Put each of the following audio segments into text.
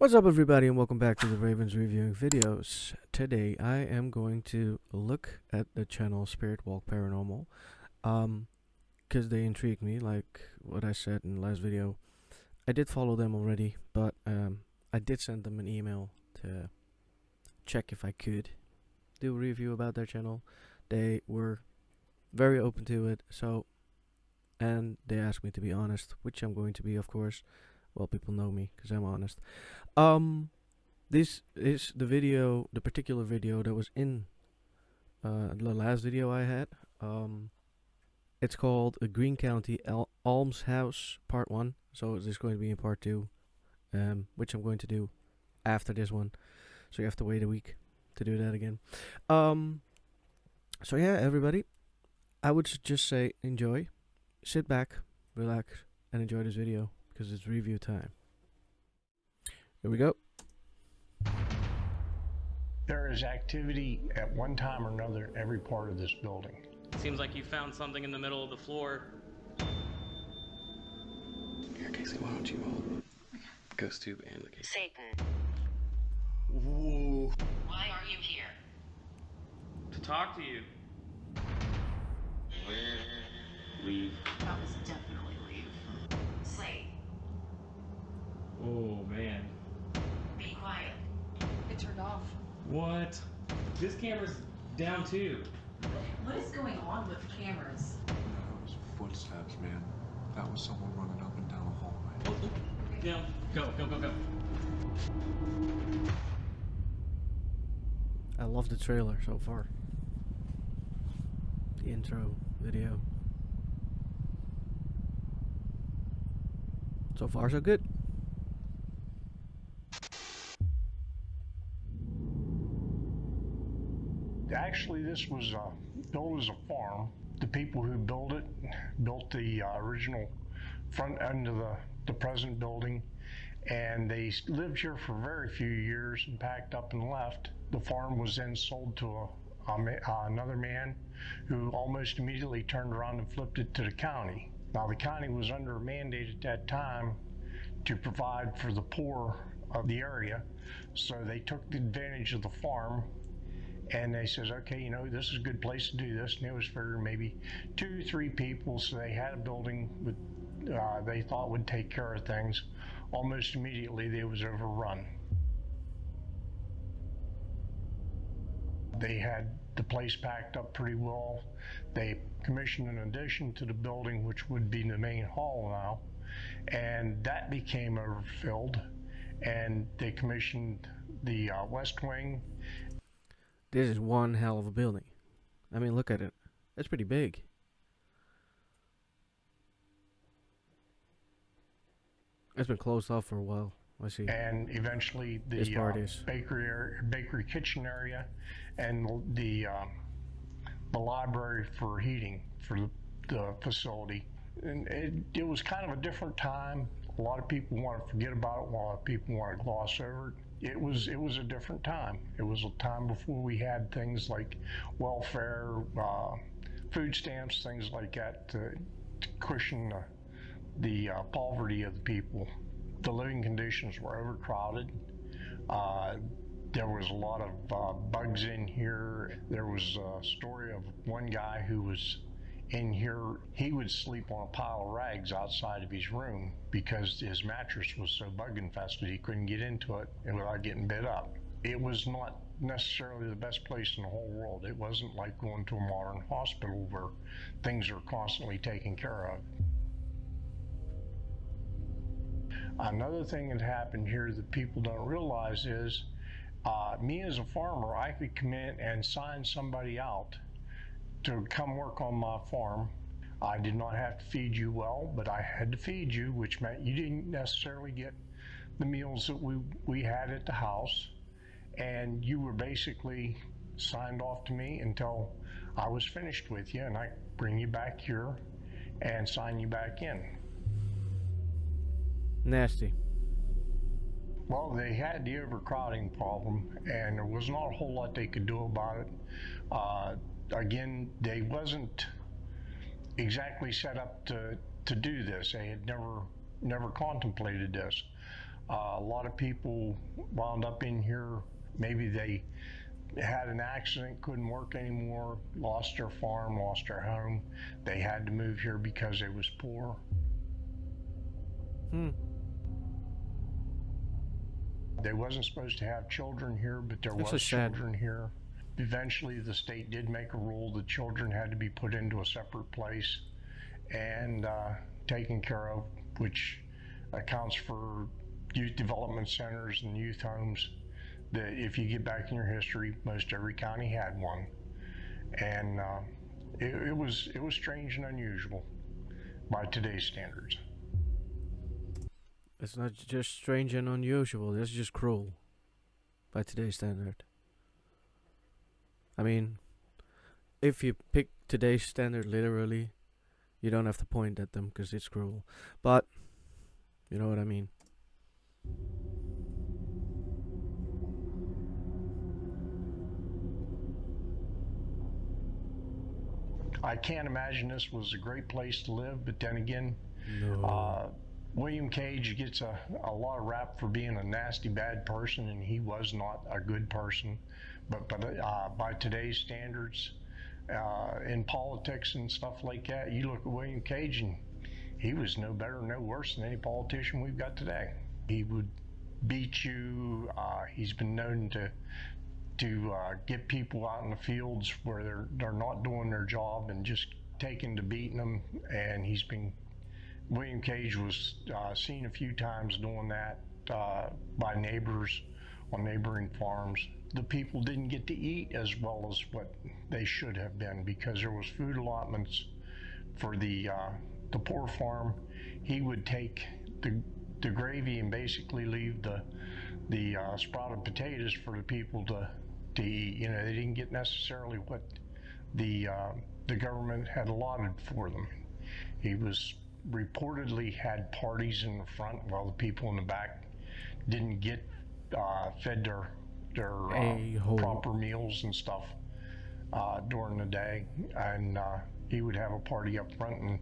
What's up, everybody, and welcome back to the Ravens Reviewing Videos. Today I am going to look at the channel Spirit Walk Paranormal because they intrigue me, like what I said in the last video. I did follow them already, but I did send them an email to check if I could do a review about their channel. They were very open to it, and they asked me to be honest, which I'm going to be, of course. Well, people know me because I'm honest. This is the particular video that was in the last video I had. It's called a Green County Alms House Part 1. So this is going to be in Part 2, which I'm going to do after this one. So you have to wait a week to do that again. So yeah, everybody, I would just say enjoy, sit back, relax, and enjoy this video because it's review time. Here we go. There is activity at one time or another in every part of this building. Seems like you found something in the middle of the floor. Here, Casey, why don't you hold Ghost Tube and the case? Satan, Whoa. why are you here? To talk to you. Leave. That was definitely leave. Slate, Oh man. be quiet. It turned off. What? This camera's down too. What is going on with the cameras? That was footsteps, man. That was someone running up and down the hallway. Down. Go, go, go, go. I love the trailer so far. The intro video. So far, so good. Actually, this was built as a farm. The people who built it built the original front end of the present building, and they lived here for very few years and packed up and left. The farm was then sold to another man who almost immediately turned around and flipped it to the county. Now, the county was under a mandate at that time to provide for the poor of the area, so they took advantage of the farm. And they says, okay, you know, this is a good place to do this. And it was for maybe 2 or 3 people. So they had a building with, they thought would take care of things. Almost immediately, they was overrun. They had the place packed up pretty well. They commissioned an addition to the building, which would be the main hall now. And that became overfilled. And they commissioned the west wing. This is one hell of a building. I mean, look at it. It's pretty big. It's been closed off for a while. I see. And eventually the This part is. bakery kitchen area and the library for heating for the facility. And it was kind of a different time. A lot of people want to forget about it, a lot of people want to gloss over it. It was a different time. It was a time before we had things like welfare, food stamps, things like that to cushion the poverty of the people. The living conditions were overcrowded. There was a lot of bugs in here. There was a story of one guy who was in here. He would sleep on a pile of rags outside of his room because his mattress was so bug infested he couldn't get into it without getting bit up. It was not necessarily the best place in the whole world. It wasn't like going to a modern hospital where things are constantly taken care of. Another thing that happened here that people don't realize is me as a farmer, I could come in and sign somebody out to come work on my farm. I did not have to feed you well, but I had to feed you, which meant you didn't necessarily get the meals that we had at the house. And you were basically signed off to me until I was finished with you, and I bring you back here and sign you back in. Nasty. Well, they had the overcrowding problem, and there was not a whole lot they could do about it. Again, they wasn't exactly set up to do this. They had never contemplated this. A lot of people wound up in here. Maybe they had an accident, couldn't work anymore, lost their farm, lost their home. They had to move here because they was poor. They wasn't supposed to have children here, but there That's was so sad. children here. Eventually, the state did make a rule that children had to be put into a separate place and taken care of, which accounts for youth development centers and youth homes. That if you get back in your history, most every county had one, and it was strange and unusual by today's standards. It's not just strange and unusual, it's just cruel by today's standard. I mean, if you pick today's standard literally, you don't have to point at them because it's cruel. But, you know what I mean. I can't imagine this was a great place to live, but then again, No. William Cage gets a lot of rap for being a nasty, bad person, and he was not a good person. But by today's standards, in politics and stuff like that, you look at William Cage, and he was no better, no worse than any politician we've got today. He would beat you. He's been known to get people out in the fields where they're not doing their job and just taking to beating them. And William Cage was seen a few times doing that by neighbors on neighboring farms. The people didn't get to eat as well as what they should have been because there was food allotments for the poor farm. He would take the gravy and basically leave the sprouted potatoes for the people to eat. You know, they didn't get necessarily what the government had allotted for them. He was reportedly had parties in the front while the people in the back didn't get fed their proper meals and stuff during the day, and he would have a party up front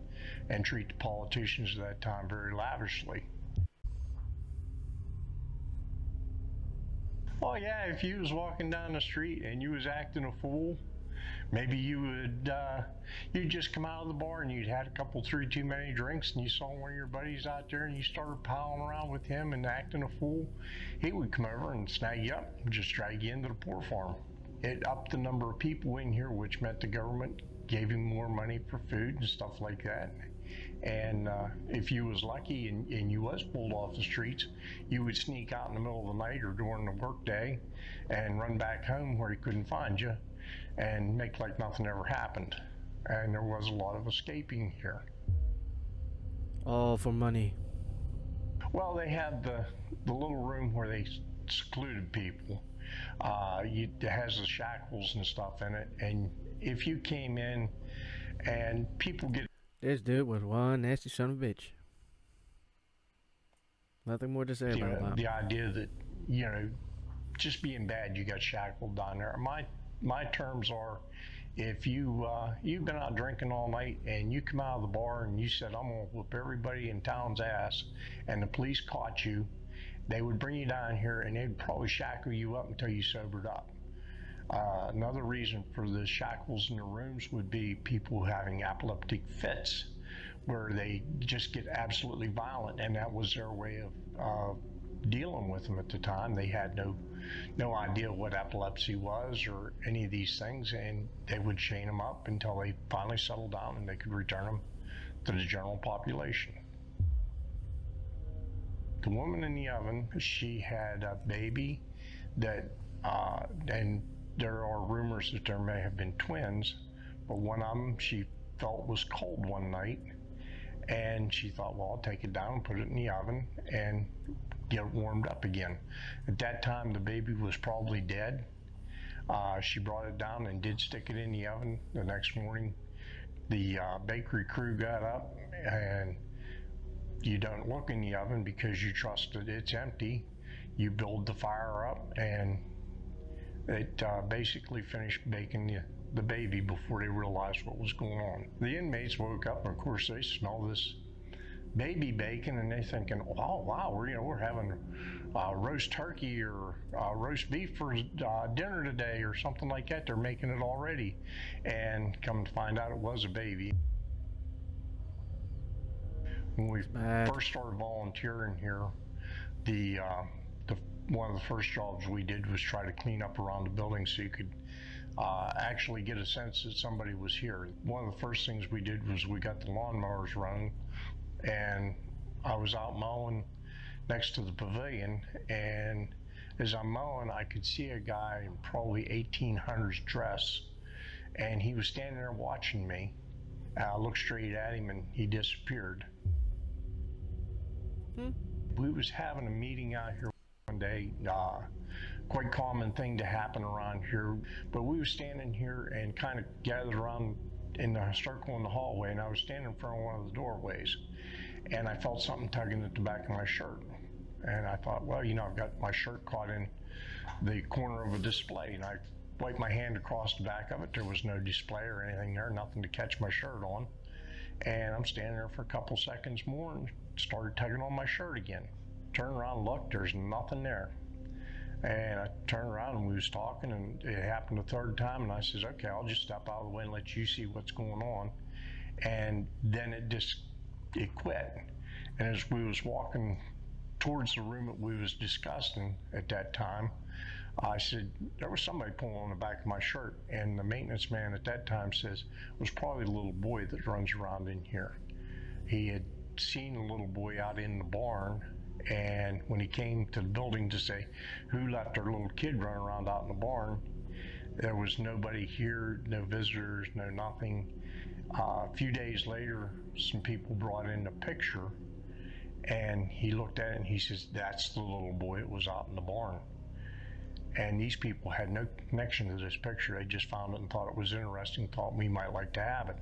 and treat the politicians at that time very lavishly. Oh yeah, if you was walking down the street and you was acting a fool, maybe you'd just come out of the bar and you'd had a couple, 3 too many drinks, and you saw one of your buddies out there and you started piling around with him and acting a fool. He would come over and snag you up and just drag you into the poor farm. It upped the number of people in here, which meant the government gave him more money for food and stuff like that. And if you was lucky and you was pulled off the streets, you would sneak out in the middle of the night or during the work day and run back home where he couldn't find you and make like nothing ever happened. And there was a lot of escaping here. All for money. Well, they had the little room where they secluded people. It has the shackles and stuff in it, and if you came in and people get... This dude was one nasty son of a bitch. Nothing more to say about that. The idea that, you know, just being bad, you got shackled down there. My terms are, if you've been out drinking all night and you come out of the bar and you said, I'm gonna whoop everybody in town's ass, and the police caught you, they would bring you down here and they'd probably shackle you up until you sobered up. Another reason for the shackles in the rooms would be people having epileptic fits where they just get absolutely violent, and that was their way of dealing with them at the time. They had no idea what epilepsy was or any of these things, and they would chain them up until they finally settled down and they could return them to the general population. The woman in the oven, she had a baby that, and there are rumors that there may have been twins, but one of them she felt was cold one night, and she thought, well, I'll take it down and put it in the oven and get it warmed up again. At that time, the baby was probably dead. She brought it down and did stick it in the oven. The next morning, the bakery crew got up, and you don't look in the oven because you trust that it's empty. You build the fire up, and it basically finished baking the baby before they realized what was going on. The inmates woke up, and of course they smell baby bacon, and they're thinking, oh wow, we're having roast turkey or roast beef for dinner today or something like that. They're making it already, and come to find out it was a baby. When we first started volunteering here, the one of the first jobs we did was try to clean up around the building so you could actually get a sense that somebody was here. One of the first things we did was we got the lawnmowers running, and I was out mowing next to the pavilion, and as I'm mowing, I could see a guy in probably 1800s dress, and he was standing there watching me. I looked straight at him, and he disappeared. We was having a meeting out here one day, quite common thing to happen around here, but we were standing here and kind of gathered around in the circle in the hallway, and I was standing in front of one of the doorways, and I felt something tugging at the back of my shirt, and I thought, well, I've got my shirt caught in the corner of a display, and I wiped my hand across the back of it. There was no display or anything there, nothing to catch my shirt on, and I'm standing there for a couple seconds more and started tugging on my shirt again. Turn around, look, there's nothing there. And I turned around and we was talking, and it happened a third time, and I says, okay, I'll just step out of the way and let you see what's going on. And then it quit. And as we was walking towards the room that we was discussing at that time, I said, there was somebody pulling on the back of my shirt, and the maintenance man at that time says, it was probably the little boy that runs around in here. He had seen the little boy out in the barn, and when he came to the building to say who let their little kid run around out in the barn, there was nobody here, no visitors, no nothing. A few days later, some people brought in a picture, and he looked at it and he says, that's the little boy that was out in the barn. And these people had no connection to this picture. They just found it and thought it was interesting, thought we might like to have it.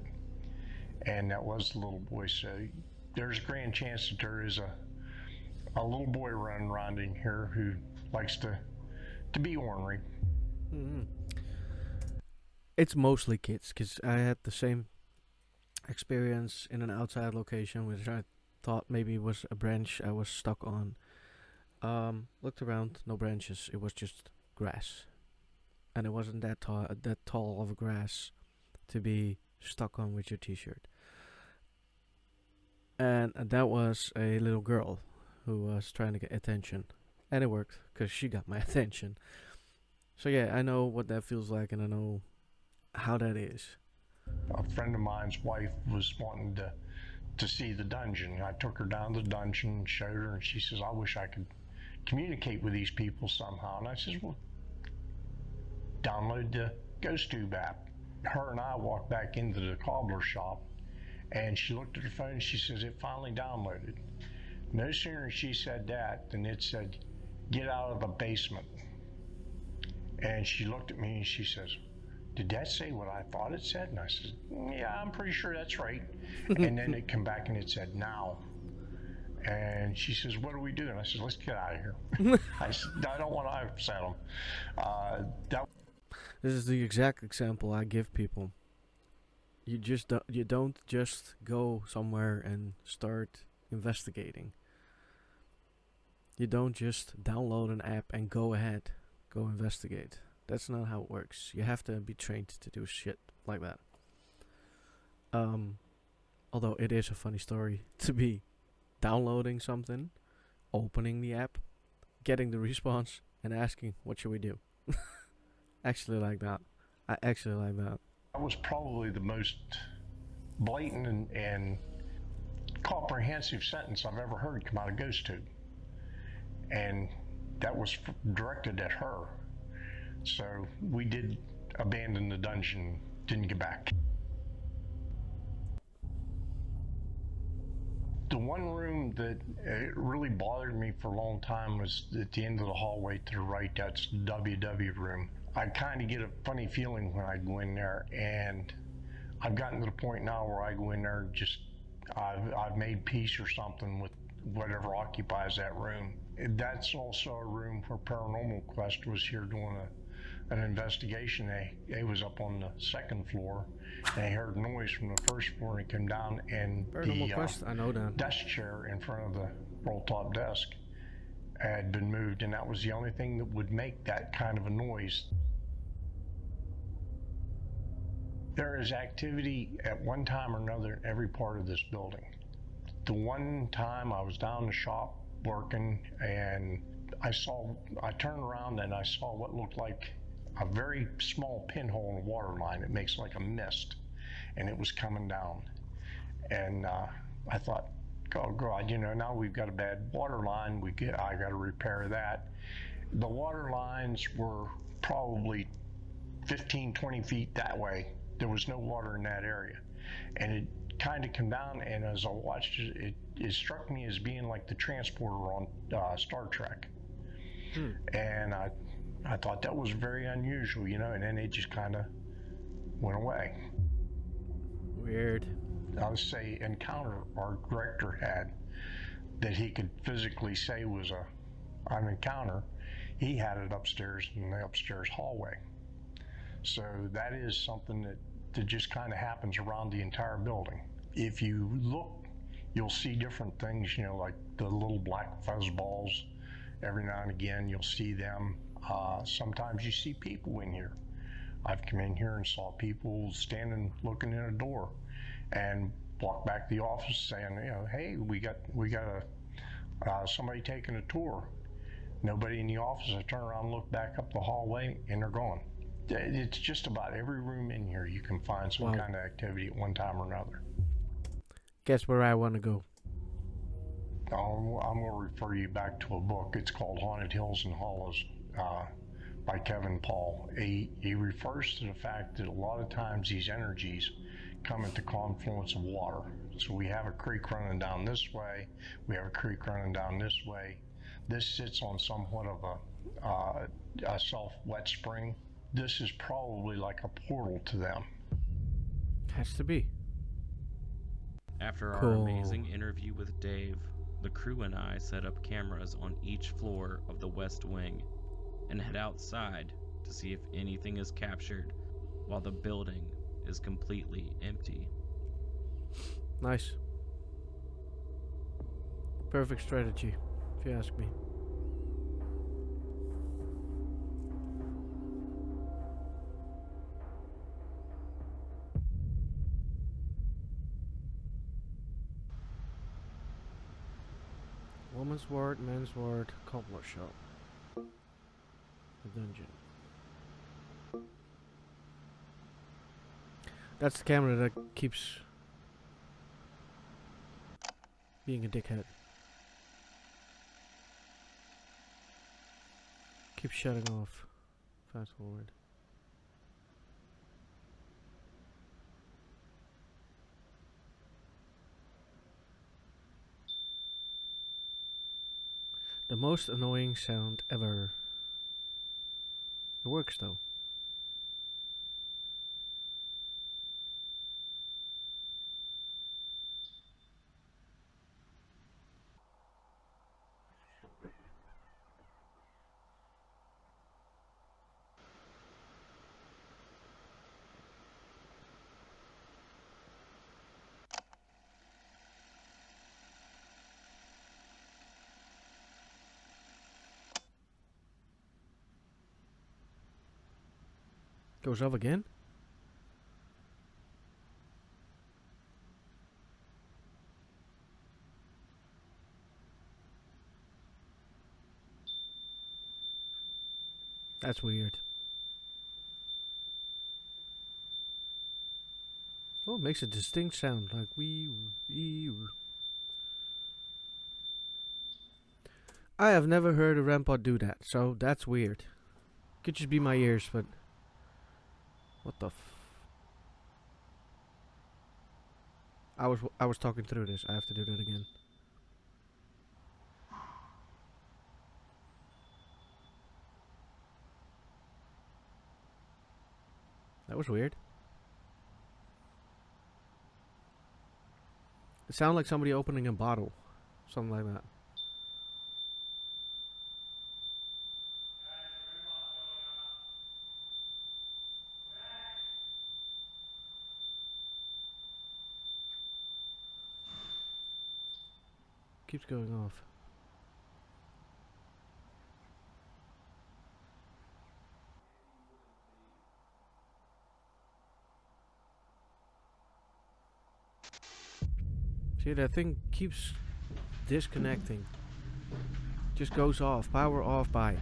And that was the little boy. So there's a grand chance that there is a little boy running around in here who likes to be ornery. Mm-hmm. It's mostly kids, because I had the same experience in an outside location, which I thought maybe was a branch I was stuck on. Looked around, no branches. It was just grass, and it wasn't that tall of a grass to be stuck on with your t-shirt. And that was a little girl who was trying to get attention, and it worked because she got my attention. So yeah, I know what that feels like, and I know how that is. A friend of mine's wife was wanting to see the dungeon. I took her down to the dungeon and showed her, and she says, I wish I could communicate with these people somehow. And I says, well, download the GhostTube app. Her and I walked back into the cobbler shop, and she looked at her phone and she says, it finally downloaded. No sooner she said that than it said, get out of the basement. And she looked at me and she says, did that say what I thought it said? And I said, yeah, I'm pretty sure that's right. And then it came back and it said, now. And she says, what do we do? And I said, let's get out of here. I said, I don't want to upset them. This is the exact example I give people. You don't just go somewhere and start investigating. You don't just download an app and go investigate. That's not how it works. You have to be trained to do shit like that. Although it is a funny story to be downloading something, opening the app, getting the response, and asking, what should we do? Actually like that. I actually like that. That was probably the most blatant and comprehensive sentence I've ever heard come out of GhostTube. And that was directed at her. So we did abandon the dungeon, didn't get back. The one room that really bothered me for a long time was at the end of the hallway to the right. That's the WW room. I kind of get a funny feeling when I go in there, and I've gotten to the point now where I go in there and just I've made peace or something with whatever occupies that room. That's also a room where Paranormal Quest was here doing an investigation. They was up on the second floor, and they heard noise from the first floor, and came down, and Paranormal the Quest, I know that. desk chair in front of the roll-top desk had been moved, and that was the only thing that would make that kind of a noise. There is activity at one time or another in every part of this building. The one time I was down in the shop working, and I turned around and I saw what looked like a very small pinhole in a water line. It makes like a mist, and it was coming down. And I thought, oh God, you know, now we've got a bad water line. I got to repair that. The water lines were probably 15, 20 feet that way. There was no water in that area. And it kind of came down, and as I watched it, it struck me as being like the transporter on Star Trek. And I thought that was very unusual, you know, and then it just kind of went away. Weird. I would say encounter our director had that he could physically say was an encounter. He had it upstairs in the upstairs hallway. So that is something that just kind of happens around the entire building. If you look, you'll see different things, you know, like the little black fuzz balls. Every now and again, you'll see them. Sometimes you see people in here. I've come in here and saw people standing, looking in a door, and walk back to the office saying, you know, hey, we got somebody taking a tour. Nobody in the office. I turn around and look back up the hallway, and they're gone. It's just about every room in here you can find some kind of activity at one time or another. Guess where I want to go. I'm going to refer you back to a book. It's called Haunted Hills and Hollows by Kevin Paul. He refers to the fact that a lot of times these energies come at the confluence of water. So we have a creek running down this way. We have a creek running down this way. This sits on somewhat of a self-wet spring. This is probably like a portal to them. Has to be. After our amazing interview with Dave, the crew and I set up cameras on each floor of the West Wing and head outside to see if anything is captured while the building is completely empty. Nice. Perfect strategy, if you ask me. Woman's ward, men's ward, cobbler shop. A dungeon. That's the camera that keeps being a dickhead. Keeps shutting off. Fast forward. The most annoying sound ever. It works though. Goes off again? That's weird. Oh, it makes a distinct sound, like wee. I have never heard a rampart do that, so that's weird. Could just be my ears, but what the I was talking through this. I have to do that again. That was weird. It sounded like somebody opening a bottle. Something like that. Keeps going off. See, that thing keeps disconnecting. Just goes off. Power off by.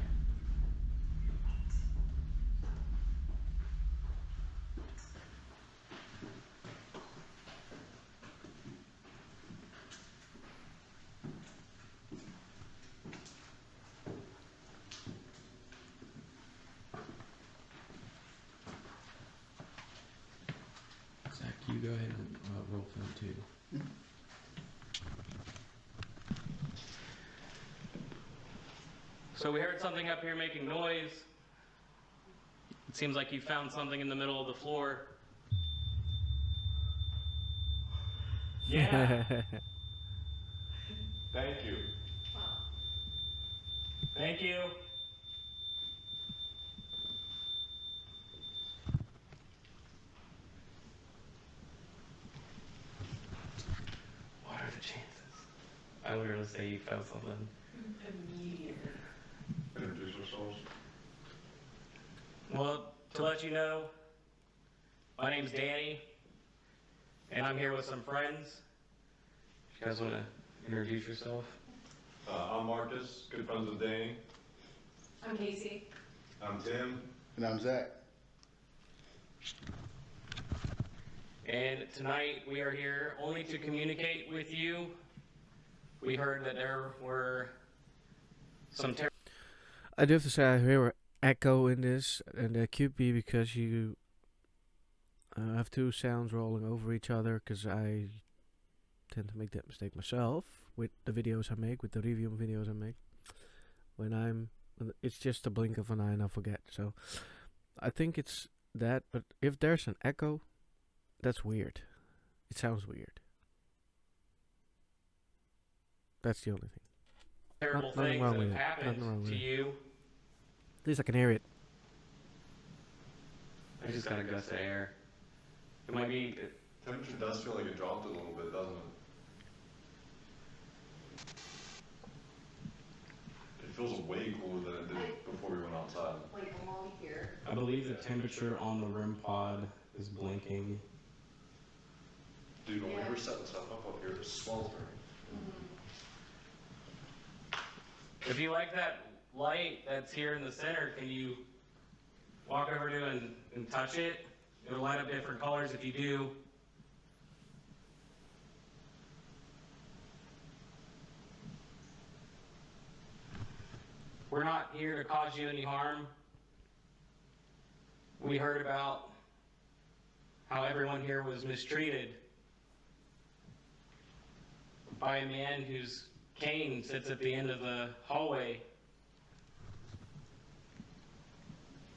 Zach, you go ahead and roll film too. So we heard something up here making noise. It seems like you found something in the middle of the floor. Yeah. Thank you. Thank you. What are the chances? I was gonna say you found something. Immediately. Introduce ourselves. Well, to let you know, my name's Danny, and I'm here with some friends. You guys want to introduce yourself? I'm Marcus, good friends with Danny. I'm Casey. I'm Tim. And I'm Zach. And tonight we are here only to communicate with you. We heard that there were some I do have to say I hear an echo in this, and that could be because you have two sounds rolling over each other, because I tend to make that mistake myself with the videos I make, with the review videos I make. It's just a blink of an eye and I forget. So I think it's that, but if there's an echo, that's weird. It sounds weird. That's the only thing. terrible Nothing things wrong that with have it. Nothing wrong happened with to it. you. At least I can hear it. I just got a gust of air. It might be. Temperature does feel like it dropped a little bit, doesn't it? It feels way cooler than it did before we went outside. Like along here. I believe the temperature on the REM pod is blinking. Dude, when we were setting stuff up here, it was sweltering. If you like that light that's here in the center, can you walk over to it and touch it? It'll light up different colors if you do. We're not here to cause you any harm. We heard about how everyone here was mistreated by a man whose cane sits at the end of the hallway.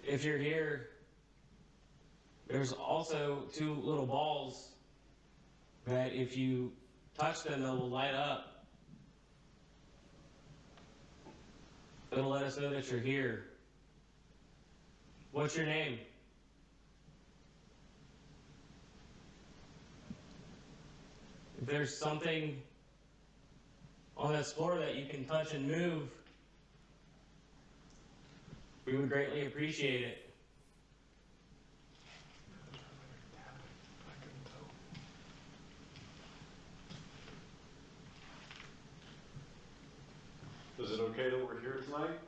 If you're here, there's also two little balls that if you touch them, they will light up. It'll let us know that you're here. What's your name? If there's something on this floor that you can touch and move, we would greatly appreciate it. Is it okay that we're here tonight?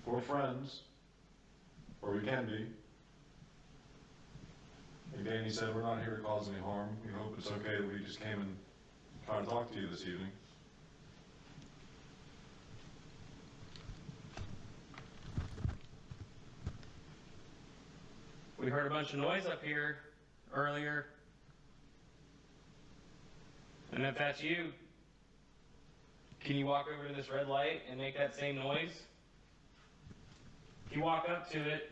We're friends, or we can be. Like Danny said, we're not here to cause any harm. We hope it's okay that we just came and tried to talk to you this evening. We heard a bunch of noise up here earlier. And if that's you, can you walk over to this red light and make that same noise? If you walk up to it,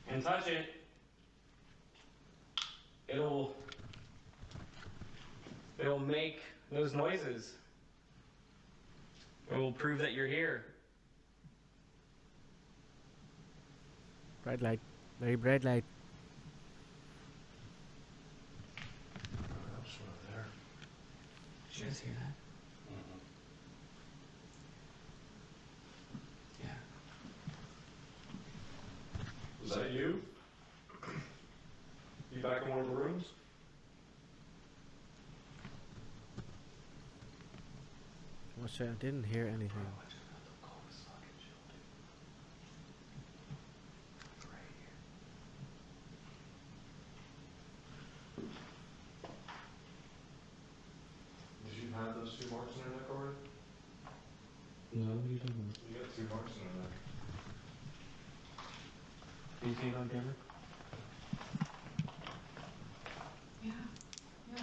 and touch it, it'll make those noises. It will prove that you're here. Bright light. Very bright light. That's right there. Did you guys hear that? Yeah. Is that you? You back in one of the rooms? What's that? I didn't hear anything. Did you have those 2 marks in your neck already? No, what are you talking about? You got 2 marks in your neck. Can you see it on camera? Yeah. Yeah.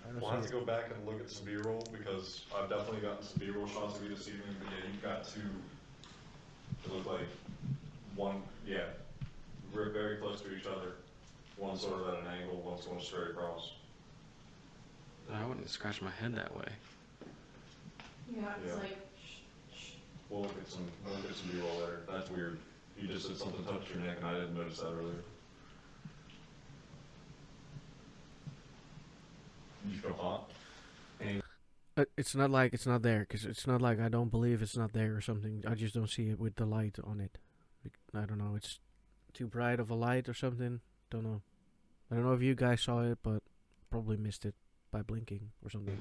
I don't We'll have see to go back and look at some B-roll because I've definitely gotten some B-roll shots of you this evening. But yeah, you've got 2 that look like one, yeah, we're very close to each other. One sort of at an angle, one's going straight across. I wouldn't scratch my head that way. Yeah, it's Yeah. like, We'll look at some B-roll later. That's weird. You just said something touched your neck and I didn't notice that earlier. You feel hot? It's not like it's not there, because it's not like I don't believe it's not there or something. I just don't see it with the light on it. I don't know. It's too bright of a light or something. Don't know. I don't know if you guys saw it, but probably missed it by blinking or something.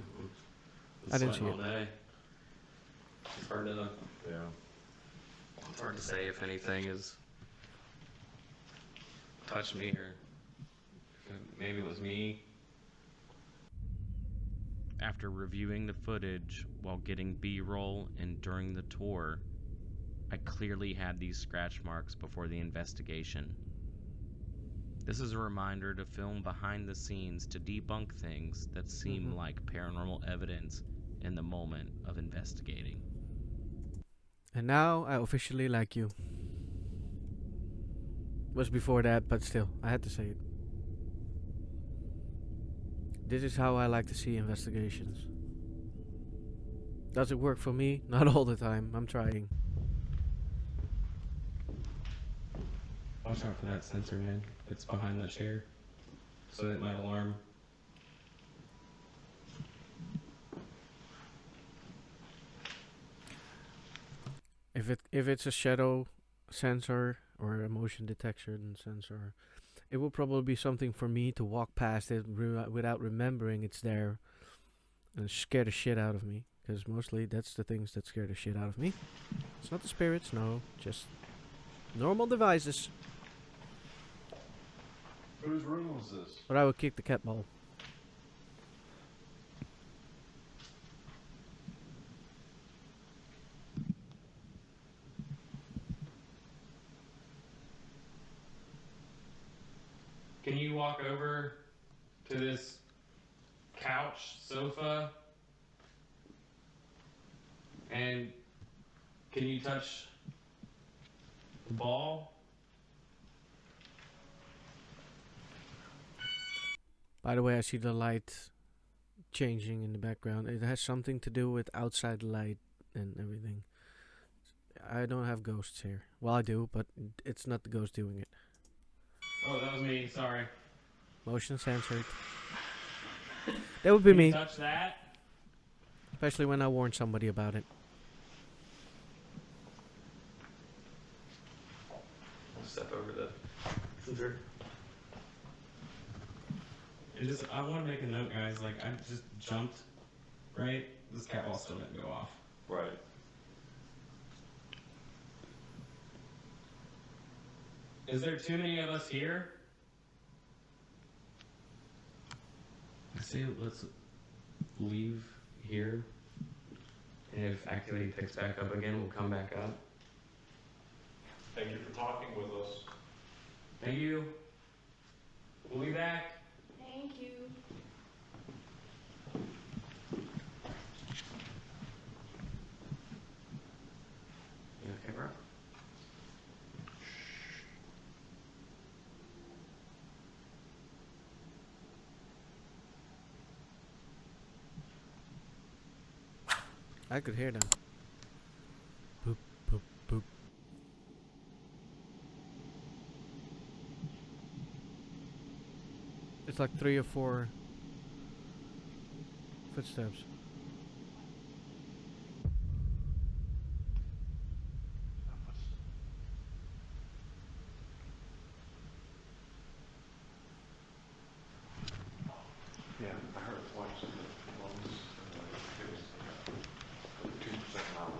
I didn't see Sweating it. all day. It's hard to, Yeah. it's hard to say if anything has touched me or if maybe it was me. After reviewing the footage while getting B-roll and during the tour, I clearly had these scratch marks before the investigation. This is a reminder to film behind the scenes to debunk things that seem like paranormal evidence in the moment of investigating. And now I officially like you. Was before that, but still, I had to say it. This is how I like to see investigations. Does it work for me? Not all the time. I'm trying. Watch out for that sensor, man. It's behind that chair. So it might alarm. If it's a shadow sensor or a motion detection sensor, it will probably be something for me to walk past it without remembering it's there and scare the shit out of me. Because mostly that's the things that scare the shit out of me. It's not the spirits, no. Just normal devices. Whose room was this? But I would kick the cat ball. Can you walk over to this couch, sofa, and can you touch the ball? By the way, I see the light changing in the background. It has something to do with outside light and everything. I don't have ghosts here. Well, I do, but it's not the ghost doing it. Oh, that was me. Sorry. Motion censored. That would be Can you me, touch that? especially when I warn somebody about it. Step over the sensor. I want to make a note, guys. Like, I just jumped, right? This cat ball still didn't go off. Right. Is there too many of us here? I say let's leave here. And if activity picks back up again, we'll come back up. Thank you for talking with us. Thank you. We'll be back. thank you. You okay, bro? I could hear them. Boop, boop, It's like 3 or 4 footsteps. Yeah, I heard it twice. Once, it was 2% loud.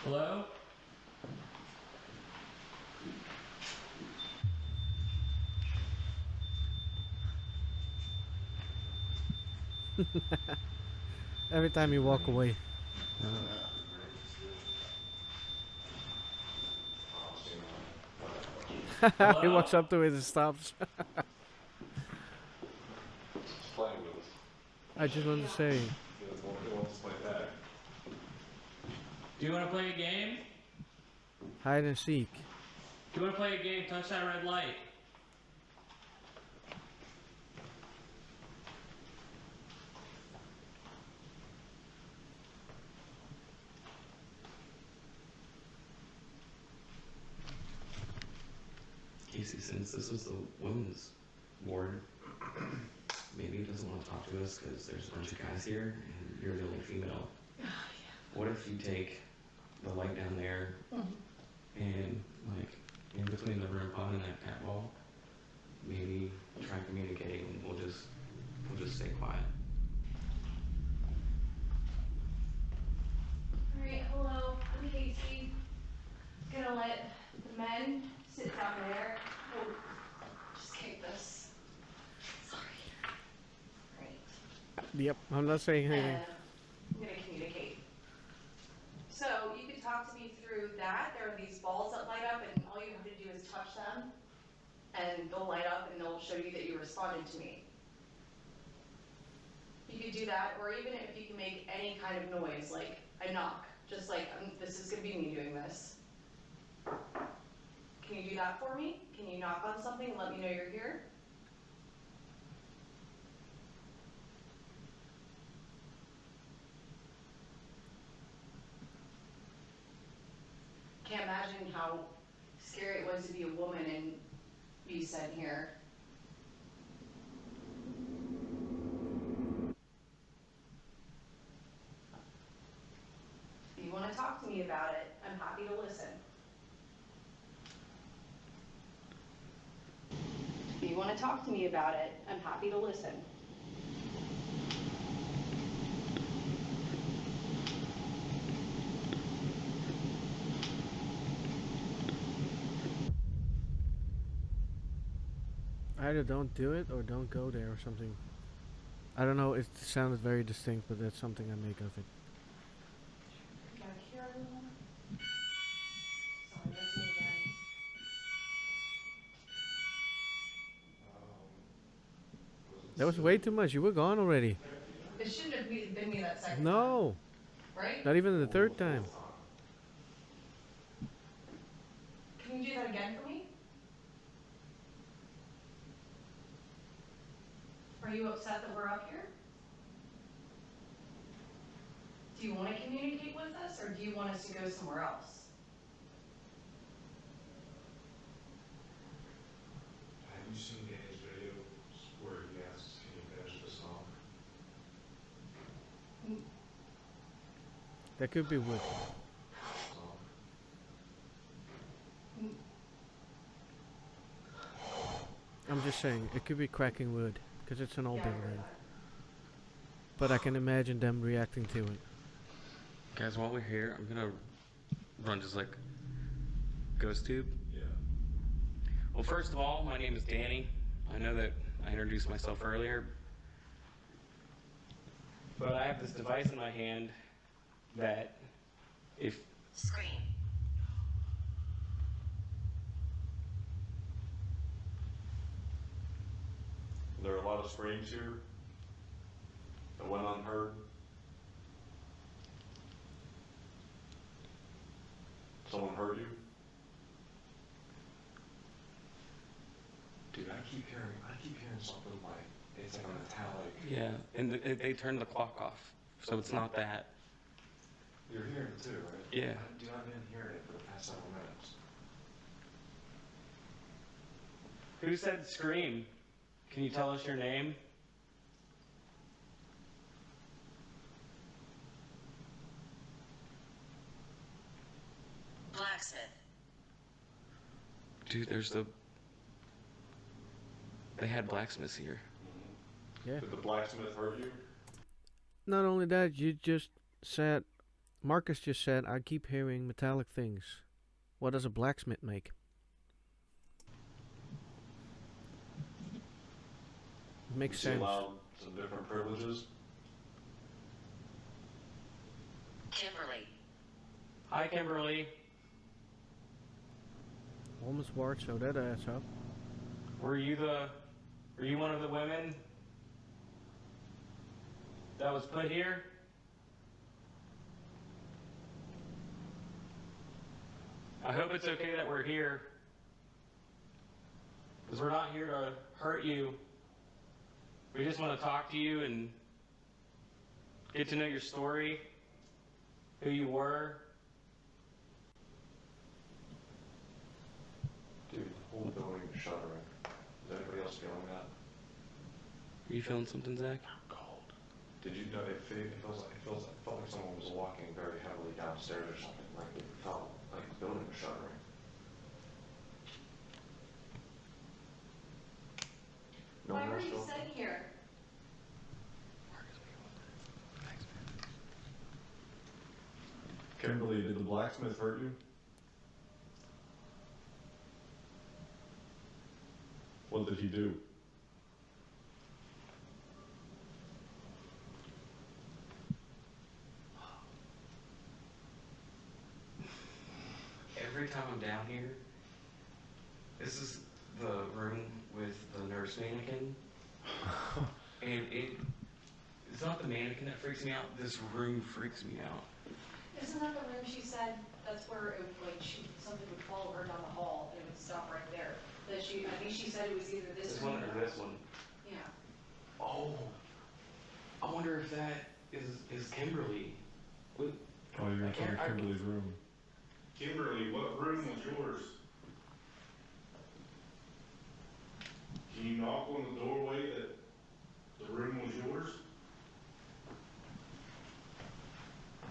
Hello? Every time you walk away. He Hello? walks up to it and stops. It's playing with us. I just want to say, It wants to play tag. Do you want to play a game? hide and seek. Do you want to play a game? Touch that red light. Casey, since this was the women's ward, maybe he doesn't want to talk to us because there's a bunch of guys here and you're the only female. What if you take the light down there and, like, in between the room pod and that cat wall, maybe try communicating and we'll just stay quiet. Alright, hello, I'm Casey. Gonna let the men sit down there. Oh, just kick this. Sorry. Right. Yep, I'm not saying anything. And I'm gonna communicate. So you can talk to me through that. There are these balls that light up and all you have to do is touch them and they'll light up and they'll show you that you responded to me. You could do that, or even if you can make any kind of noise, like a knock, just like, this is gonna be me doing this. Can you do that for me? Can you knock on something and let me know you're here? Can't imagine how scary it was to be a woman and be sent here. If you want to talk to me about it, I'm happy to listen. If you want to talk to me about it, I'm happy to listen. Either don't do it or don't go there or something. I don't know, it sounded very distinct, but that's something I make of it. Gotta hear everyone. Sorry, that's me again. That was way too much. You were gone already. It shouldn't have been me that second time, No, right? not even the third time. Can you do that again for me? Are you upset that we're up here? Do you want to communicate with us, or do you want us to go somewhere else? Have you seen Danny's videos where he asks, can you finish the song? That could be wood. I'm just saying, it could be cracking wood, because it's an old Yeah, I heard building. that. But I can imagine them reacting to it. Guys, while we're here, I'm gonna run just like ghost tube. Yeah. Well, first of all, my name is Danny. I know that I introduced myself earlier, but I have this device in my hand that if Screen. There are a lot of screams here that went unheard. Someone heard you? dude, I keep hearing something like, it's like a metallic. Yeah, and they turned the clock off, so it's not that. You're hearing it too, right? Yeah. Dude, I've been hearing it for the past several minutes. Who said scream? Can you tell us your name? Blacksmith. Dude, they had blacksmiths here. Yeah. Did the blacksmith hurt you? Not only that, you just said, Marcus just said, I keep hearing metallic things. What does a blacksmith make? Makes Was he sense. allowed some different privileges? Kimberly. Hi, Kimberly. Almost ward, so that ass up. Were you one of the women that was put here? I hope it's okay that we're here. Because we're not here to hurt you. We just want to talk to you and get to know your story, who you were. Dude, the whole building is shuddering. Is anybody else feeling that? Are you feeling something, Zach? I'm cold. Did you know it felt like someone was walking very heavily downstairs or something? Like it felt like the building was shuddering. No Why one were else you felt sitting here? Kimberly, did the blacksmith hurt you? What did he do? Every time I'm down here, this is the room with the nurse mannequin. And it's not the mannequin that freaks me out, this room freaks me out. Isn't that the room she said, that's where it would, like, something would follow her down the hall and it would stop right there? That I think she said it was either this This room one or this one. Yeah. Oh, I wonder if that is Kimberly. Oh, you're in Kimberly's room. Kimberly, what room was yours? Can you knock on the doorway that the room was yours?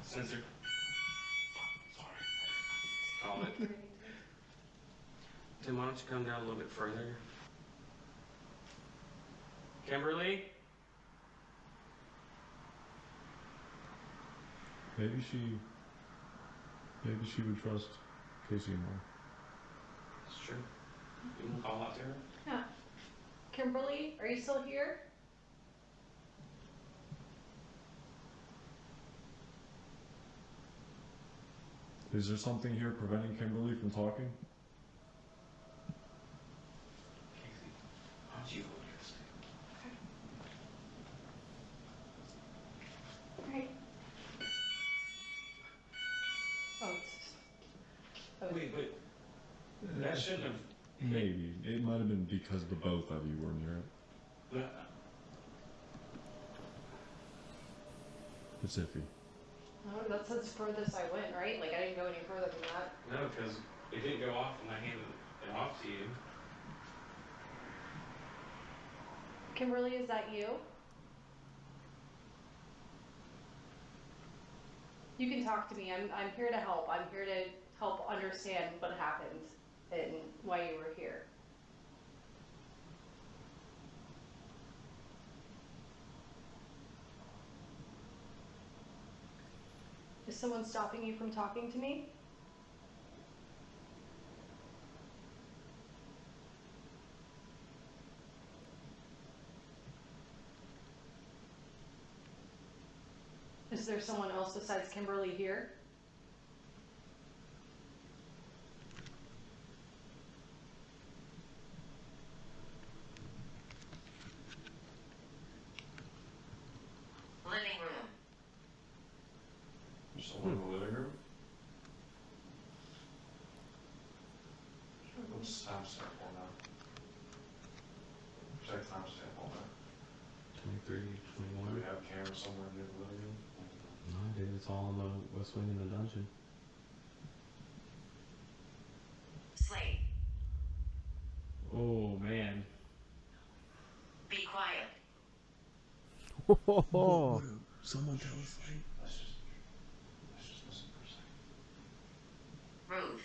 Sensor. Sorry. Call it. Tim, why don't you come down a little bit further? Kimberly? Maybe she would trust Casey more. It's true. You want to call out to her? Yeah. Kimberly, are you still here? Is there something here preventing Kimberly from talking? Casey, why don't you hold your stick? Right. Oh, Wait. That shouldn't have. Maybe. It might have been because the both of you were near it. It's iffy. No, that's the furthest I went, right? Like, I didn't go any further than that. No, because it didn't go off when I handed it off to you. Kimberly, is that you? You can talk to me. I'm here to help. I'm here to help understand what happened and why you were here. Is someone stopping you from talking to me? Is there someone else besides Kimberly here? Living room. There's someone in the living room? I'm sorry, hold on. time stamp on that? 23, Do 21. we have cameras somewhere near the living room? No, dude, it's all in the West Wing in the dungeon. Slate. Oh man. Be quiet. Oh, Someone tell us, like. Let's just listen for a second. Ruth.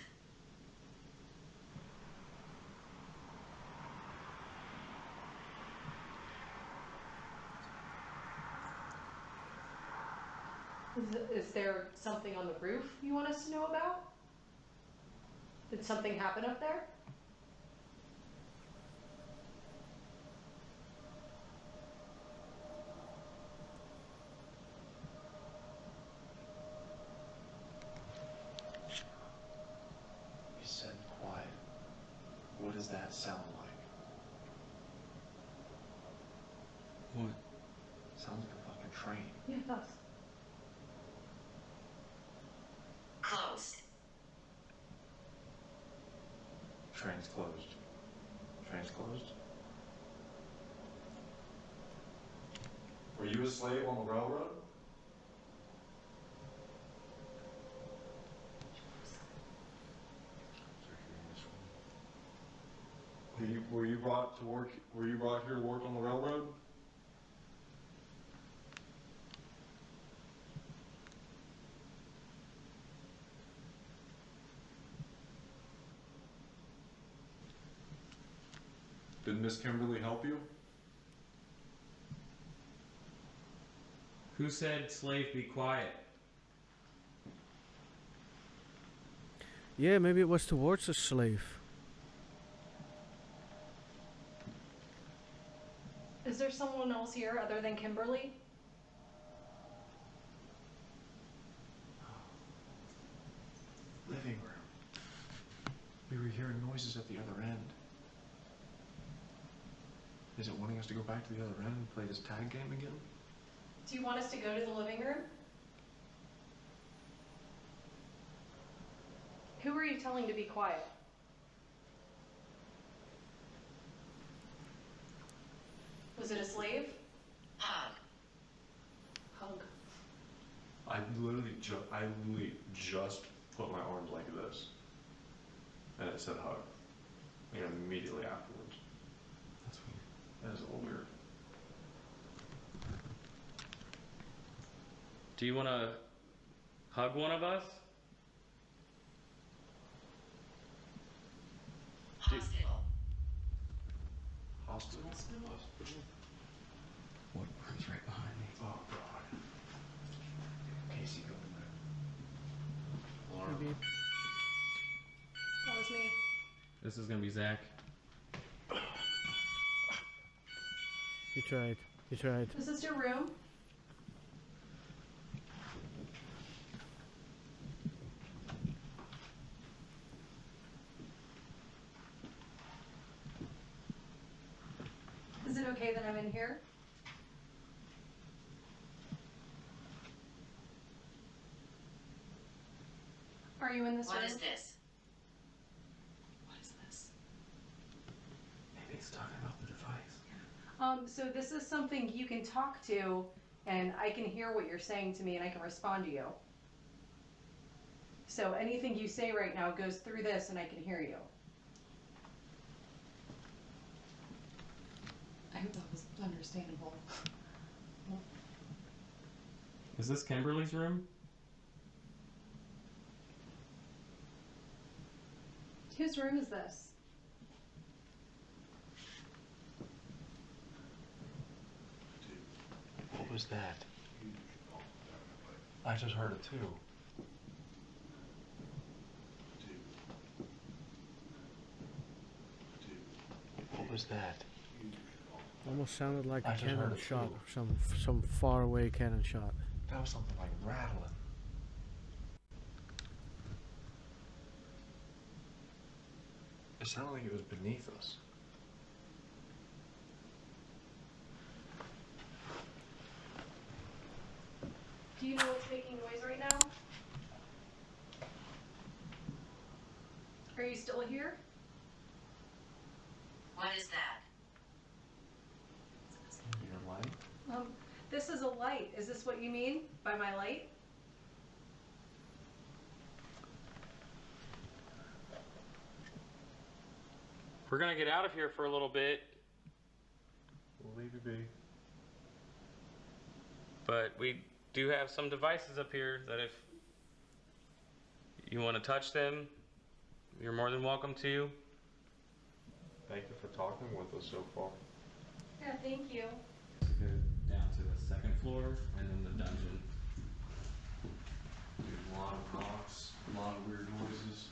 Is there something on the roof you want us to know about? Did something happen up there? You said quiet. What does that sound like? What? Sounds like a fucking train. Yeah, it does. Closed. Train's closed. Train's closed? Were you a slave on the railroad? Were you brought to work? Were you brought here to work on the railroad? Did Miss Kimberly help you? Who said slave be quiet? yeah, maybe it was towards a slave. Is there someone else here other than Kimberly? Living room. We were hearing noises at the other end. Is it wanting us to go back to the other end and play this tag game again? Do you want us to go to the living room? Who are you telling to be quiet? Was it a slave? Hug. Hug. I literally just put my arms like this. And it said hug. And immediately afterwards. That's weird. That is a little weird. Do you want to hug one of us? Hospital. Hospital? What room's right behind me? Oh god. Casey, go in there. Alarm. Maybe. That was me. This is gonna be Zach. You tried. You tried. Is this your room? Is it okay that I'm in here? Are you in this room? What is this? What is this? Maybe it's talking about the device. So this is something you can talk to, and I can hear what you're saying to me, and I can respond to you. So anything you say right now goes through this, and I can hear you. I hope that was understandable. Is this Kimberly's room? Whose room is this? What was that? I just heard it too. What was that? Almost sounded like I a just heard cannon it shot, too. or some far away cannon shot. That was something like rattling. It sounded like it was beneath us. Do you know what's making noise right now? Are you still here? What is that? This is a light. Is this what you mean by my light? We're gonna get out of here for a little bit, We'll leave you be. but we do have some devices up here that if you want to touch them, you're more than welcome to. Thank you for talking with us so far. Yeah, thank you. To go down to the second floor and then the dungeon. There's a lot of knocks, a lot of weird noises.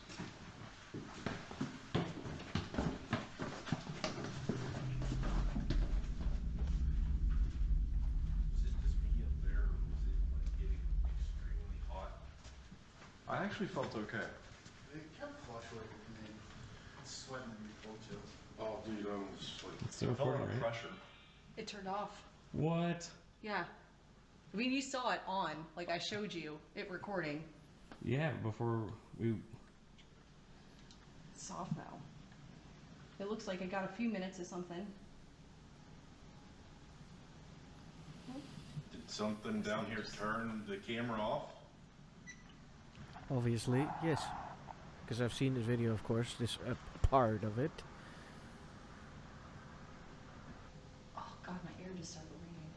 Was it just me up there, or was it like getting extremely hot? I actually felt okay. It kept fluctuating for me. It's sweating me full chills. Oh, dude, I was like, So I felt a lot recording, of right? pressure. It turned off. What? Yeah. I mean, you saw it on. Like I showed you it recording. Yeah, before we. It's off now. It looks like it got a few minutes of something. did something down here turn the camera off? Obviously, yes. Because I've seen this video, of course, this part of it. Oh God, my ear just started ringing.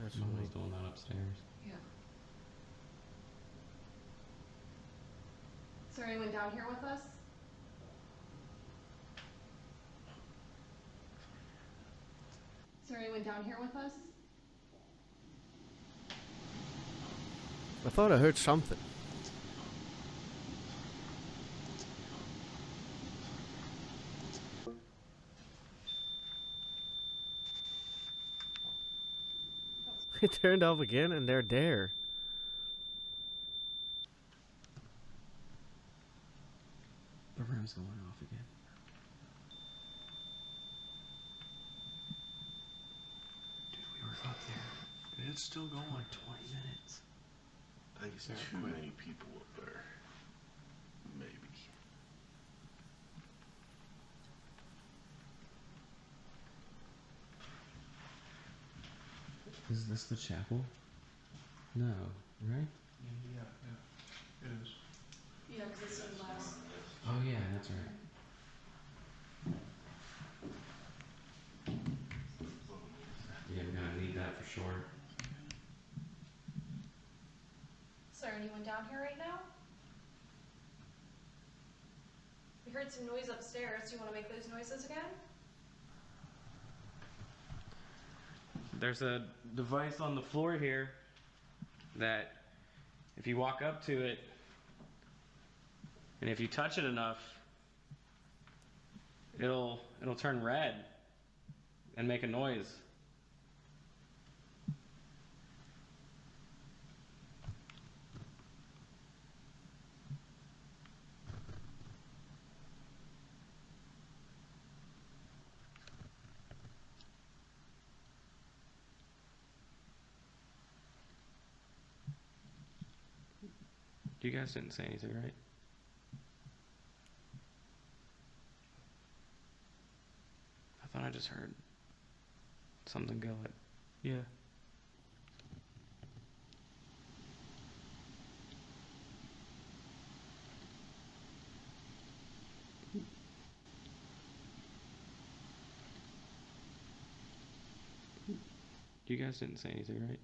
That's Someone's only. doing that upstairs. Yeah. Is there anyone down here with us? Is there anyone down here with us? I thought I heard something. It turned off again and they're there. The room's going off again. Dude, we were up there. It's still going. For like 20 minutes. I think it's too many people up there. Maybe. Is this the chapel? No, right? Yeah, it is. Yeah, because it's in last. Oh yeah, that's right. Yeah, we're gonna need that for sure. Is there anyone down here right now? We heard some noise upstairs. Do you want to make those noises again? There's a device on the floor here that if you walk up to it and if you touch it enough, it'll turn red and make a noise. You guys didn't say anything, right? I thought I just heard something go like, yeah. You guys didn't say anything, right?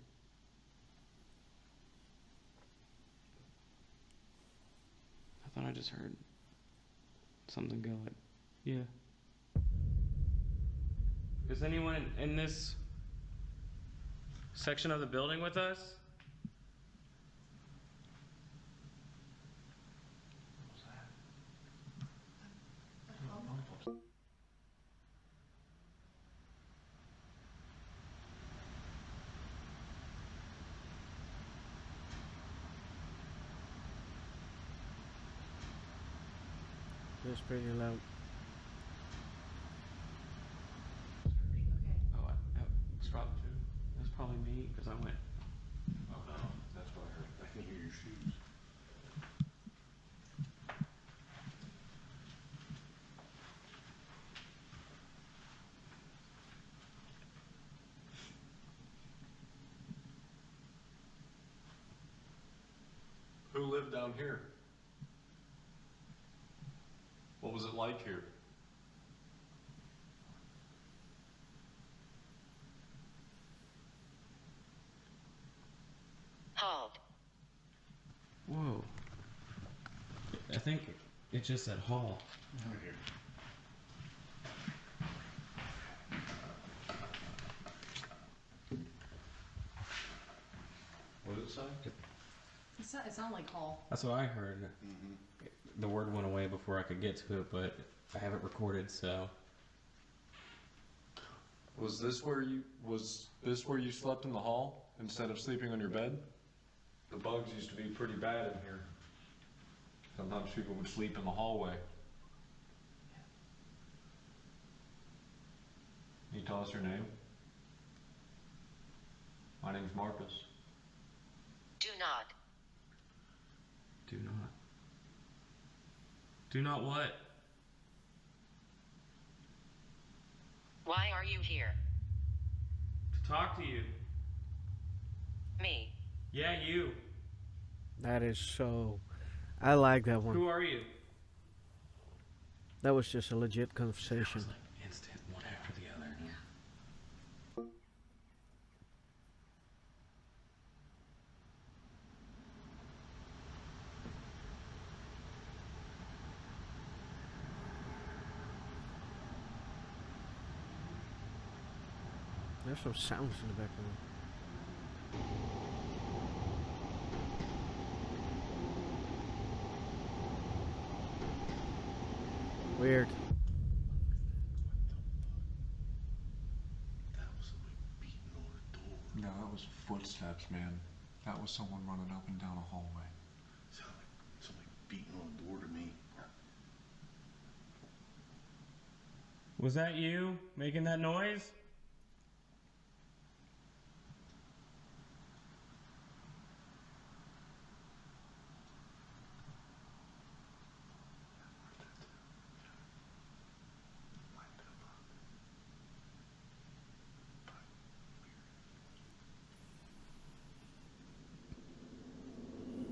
I thought I just heard something go like, yeah. Is anyone in this section of the building with us? It's pretty loud. Oh, it's probably me because I went. Oh no, that's what I heard. I can hear your shoes. lived down here. What was it like here? Hold. Whoa. I think it just said hall. Over here. What did it say? It sounded like hall. That's what I heard. The word went away before I could get to it, but I have it recorded, so. Was this where you slept in the hall instead of sleeping on your bed? The bugs used to be pretty bad in here. Sometimes people would sleep in the hallway. Can you tell us your name? My name's Marcus. Do not. Do not. Do not what? Why are you here? To talk to you. Me. Yeah, you. That is so. I like that one. Who are you? That was just a legit conversation. Instant, one after the other. There's some sounds in the background. Weird. That was somebody beating on the door. No, that was footsteps, man. That was someone running up and down a hallway. Sounded like somebody beating on the door to me. Was that you making that noise?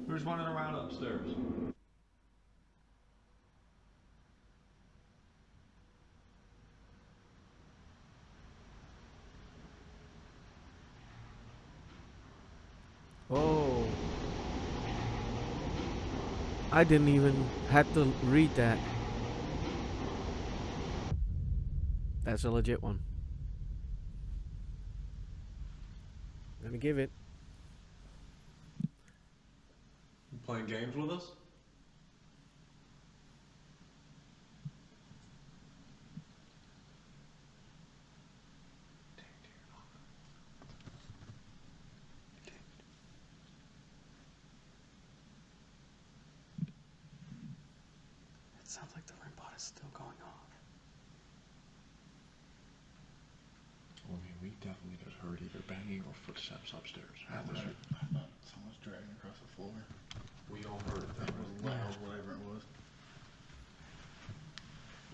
Who's running around upstairs? Oh. I didn't even have to read that. That's a legit one. Let me give it. You playing games with us? It sounds like the REM pod is still going off. Well, I mean, we definitely just heard either banging or footsteps upstairs. I thought someone was dragging across the floor. We all heard it. That was loud, whatever it was.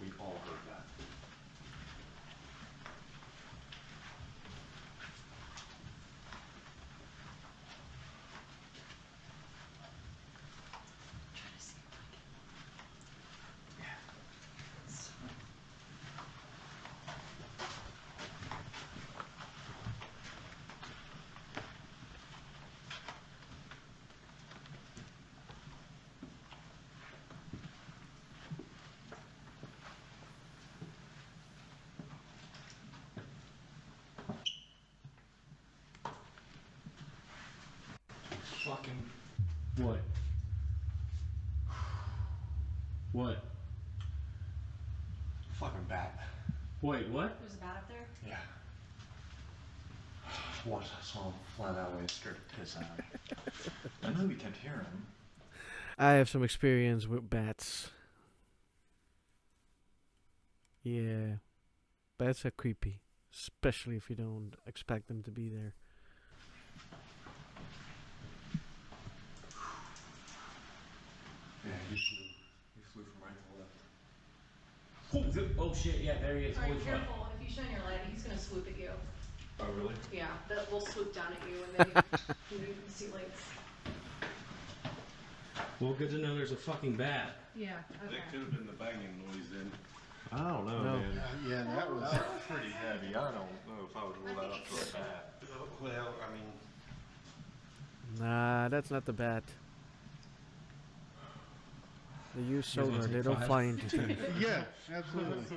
We all heard that. Fucking What? What? fucking bat. Wait, what? There's a bat up there? Yeah. Once I saw him fly that way, it scared the piss out of me. I knew we kept hearing him. I have some experience with bats. Yeah. Bats are creepy. Especially if you don't expect them to be there. Yeah, he flew from right to left. Oh shit, yeah, there he is. Alright, Holy fuck. careful. If you shine your light, he's gonna swoop at you. Oh, really? Yeah, that will swoop down at you and then you see lights. Well, good to know there's a fucking bat. Yeah, okay. That could have been the banging noise then. I don't know, No. man. Yeah, that was. That was pretty heavy. I don't know if I would rule that out for a bat. Well, I mean, Nah, that's not the bat. They use You guys wanna sonar. They take don't 5? fly into things. Yeah, absolutely.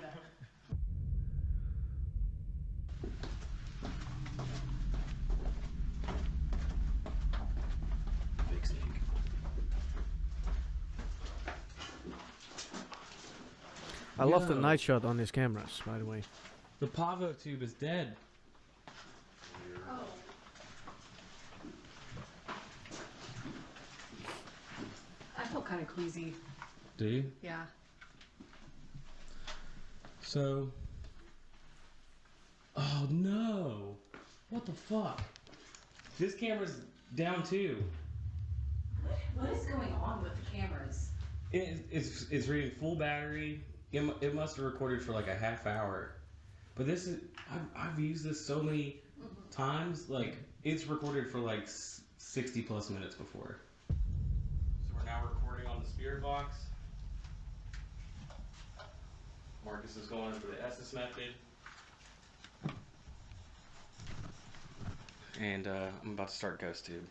Big snake. I love the Yo. night shot on his cameras, by the way. The Pavo tube is dead. Oh. I feel kind of queasy. Do you? Yeah. So. Oh no! What the fuck? This camera's down too. What is going on with the cameras? It's reading full battery. It must have recorded for like a half hour. But this is I've used this so many times. Like it's recorded for like 60 plus minutes before. So we're now recording on the Spirit box. Marcus is going for the Estes method. And I'm about to start Ghost Tube.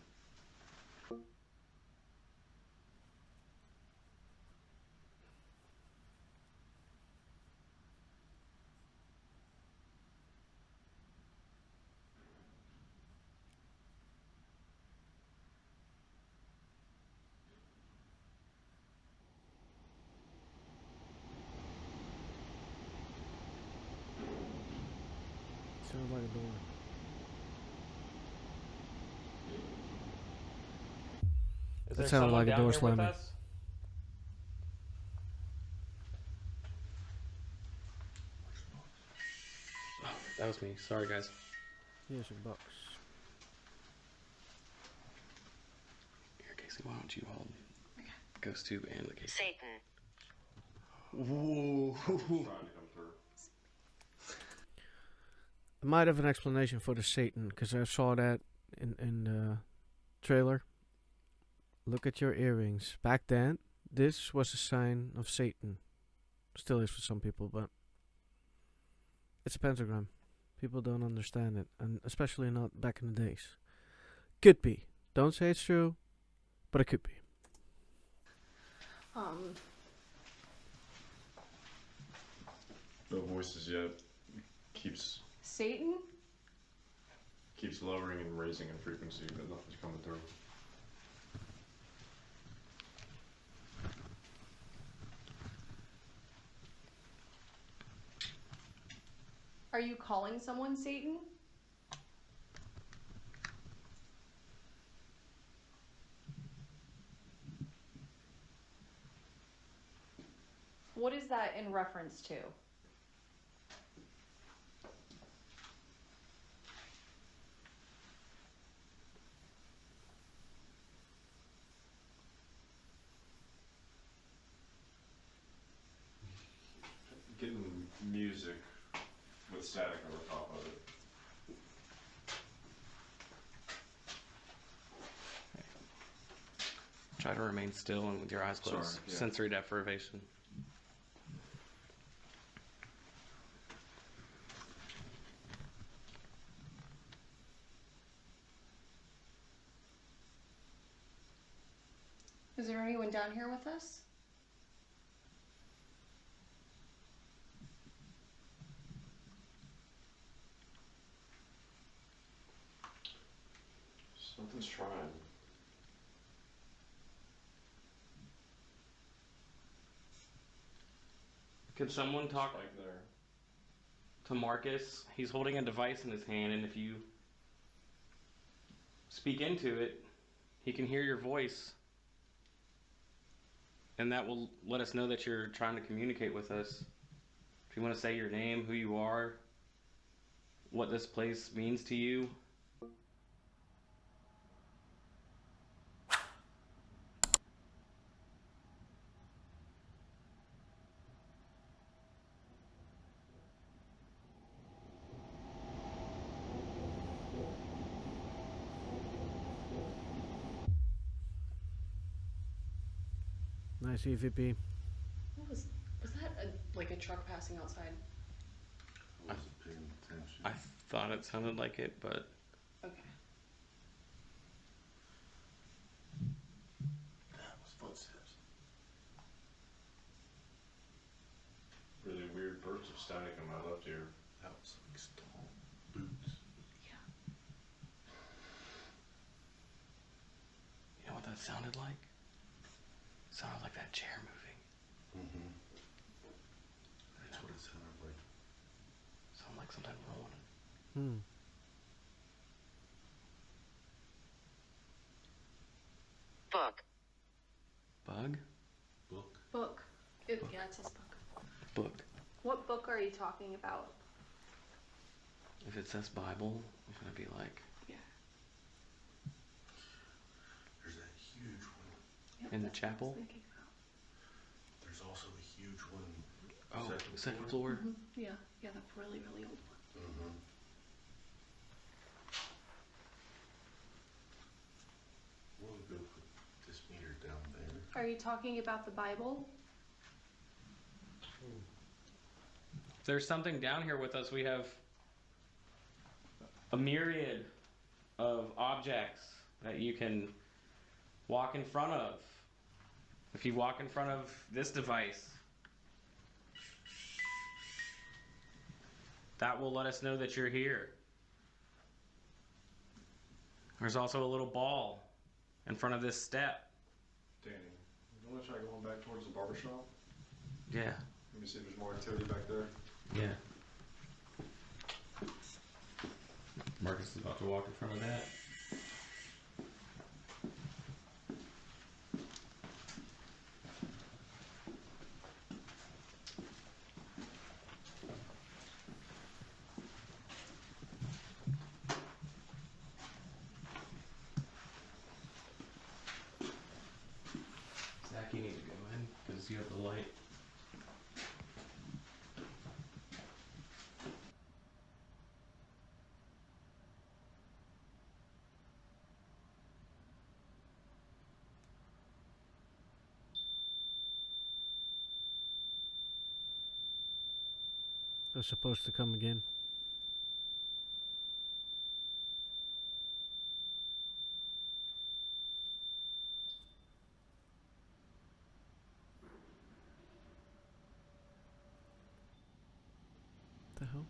Sounds like a door. Is That there sounded someone like a down door here with slamming. us? Oh, that was me. Sorry, guys. Here's your box. Here, Casey, why don't you hold Ghost Tube and the case? Satan. Whoa. Trying to come through. I might have an explanation for the Satan, because I saw that in the trailer. Look at your earrings. Back then, this was a sign of Satan. Still is for some people, but it's a pentagram. People don't understand it, and especially not back in the days. Could be. Don't say it's true, but it could be. No voices yet. Keeps Satan? lowering and raising in frequency, but nothing's coming through. Are you calling someone Satan? What is that in reference to? Getting music with static over top of it. Try to remain still and with your eyes closed. Sorry, yeah. Sensory deprivation. Is there anyone down here with us? Something's trying. Could someone talk Like there. to Marcus? He's holding a device in his hand, and if you speak into it, he can hear your voice. And that will let us know that you're trying to communicate with us. If you want to say your name, who you are, what this place means to you. Hi, CVP. What was that like a truck passing outside? I wasn't paying attention. I thought it sounded like it, but Okay. That was footsteps. Really weird burst of static in my left ear. That was like tall boots. Yeah. you know what that sounded like? It sounded like that chair moving. Mm-hmm. That's what it sounded like. Sounded like something rolling. Hmm. Book. Bug? Book. Book. Yeah, it says book. Book. What book are you talking about? If it says Bible, I'm gonna be like, Yeah. There's that huge one. Yep, in the that's what I was chapel? thinking about. There's also a huge one. Oh, second floor? Mhm. Yeah, the really, really old one. Mm-hmm. We'll go put this meter down there. Are you talking about the Bible? There's something down here with us. We have a myriad of objects that you can walk in front of. If you walk in front of this device, that will let us know that you're here. There's also a little ball in front of this step. Danny, you want to try going back towards the barber shop? Yeah. Let me see if there's more activity back there. Yeah. Marcus is about to walk in front of that. Zach, you need to go in because you have the light. They're supposed to come again. The hell?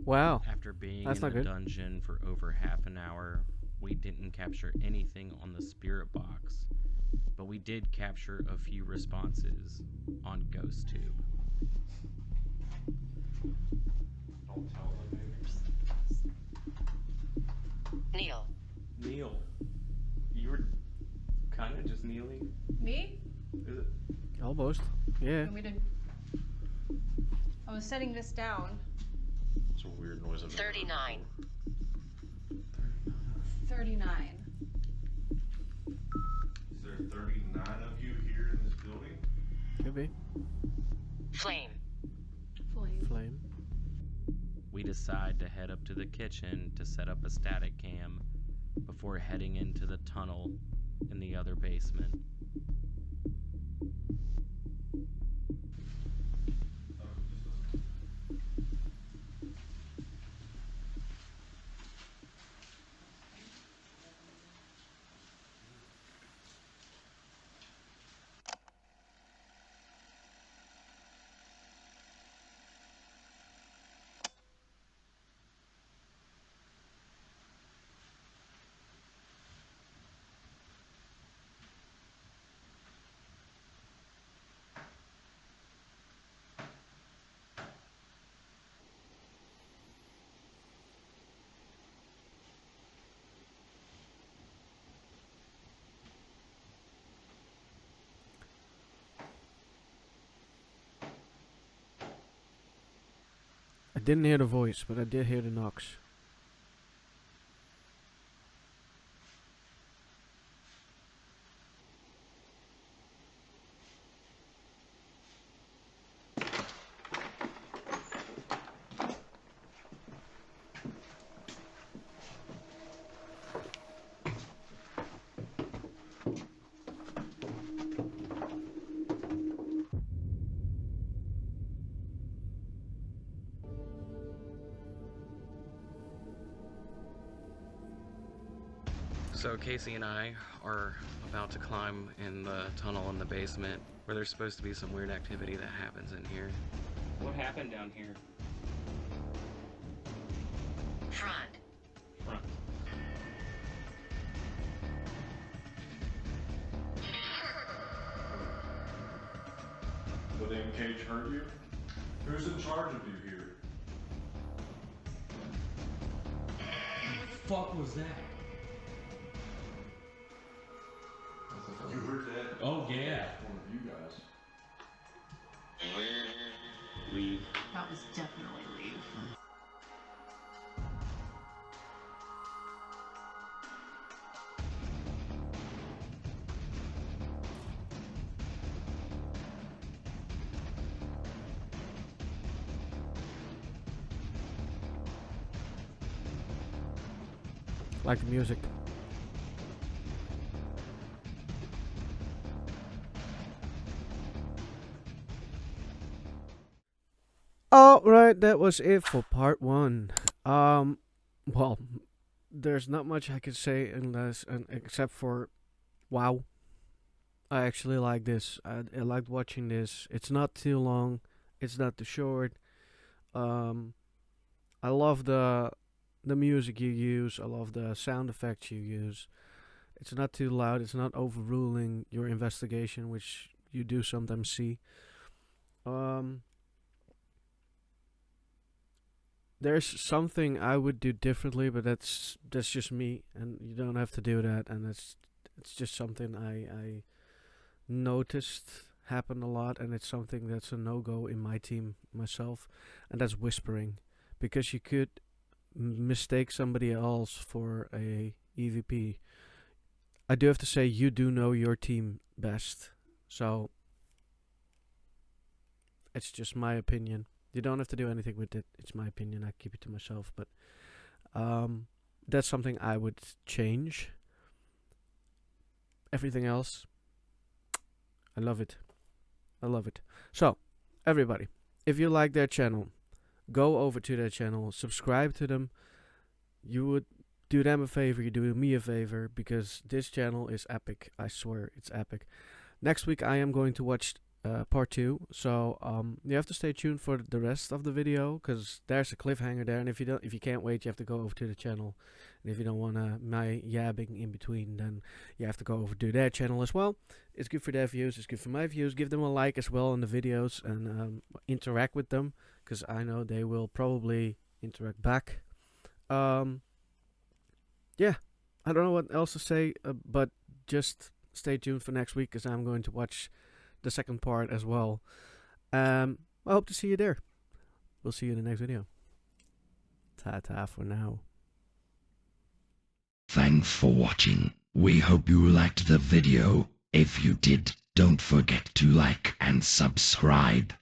Wow. After being That's in not the good. dungeon for over half an hour, we didn't capture anything on the spirit box, but we did capture a few responses on GhostTube. Don't tell them, maybe. Kneel. Neil, you were kind of just kneeling. Me? Is it? Almost. Yeah. And we didn't. I was setting this down. It's a weird noise. I've never heard 39. before. 39. Is there 39 of you here in this building? Could be. Flame. Flame. Flame. We decide to head up to the kitchen to set up a static cam before heading into the tunnel in the other basement. didn't hear the voice, but I did hear the knocks. So Casey and I are about to climb in the tunnel in the basement where there's supposed to be some weird activity that happens in here. What happened down here? Front. Front. The damn cage hurt you? Who's in charge of you here? What the fuck was that? You heard that? Oh yeah. One of you guys. Leave. That was definitely leave. Like the music. Alright, that was it for part 1. Well, there's not much I could say except for, wow. I actually like this. I liked watching this. It's not too long. It's not too short. I love the music you use. I love the sound effects you use. It's not too loud. It's not overruling your investigation, which you do sometimes see. There's something I would do differently, but that's just me, and you don't have to do that. And it's just something I noticed happen a lot, and it's something that's a no-go in my team myself, and that's whispering, because you could mistake somebody else for a EVP. I do have to say, you do know your team best, so it's just my opinion. You don't have to do anything with it. It's my opinion. I keep it to myself. But that's something I would change. Everything else, I love it. I love it. So, everybody, if you like their channel, go over to their channel, subscribe to them. You would do them a favor, you do me a favor, because this channel is epic. I swear, it's epic. Next week, I am going to watch part 2, so you have to stay tuned for the rest of the video, because there's a cliffhanger there, and if you can't wait, you have to go over to the channel. And if you don't want my yabbing in between, then you have to go over to their channel as well. It's good for their views, it's good for my views. Give them a like as well on the videos, and interact with them, because I know they will probably interact back. Yeah, I don't know what else to say, but just stay tuned for next week, because I'm going to watch the second part as well. I hope to see you there. We'll see you in the next video. Ta-ta for now. Thanks for watching. We hope you liked the video. If you did, don't forget to like and subscribe.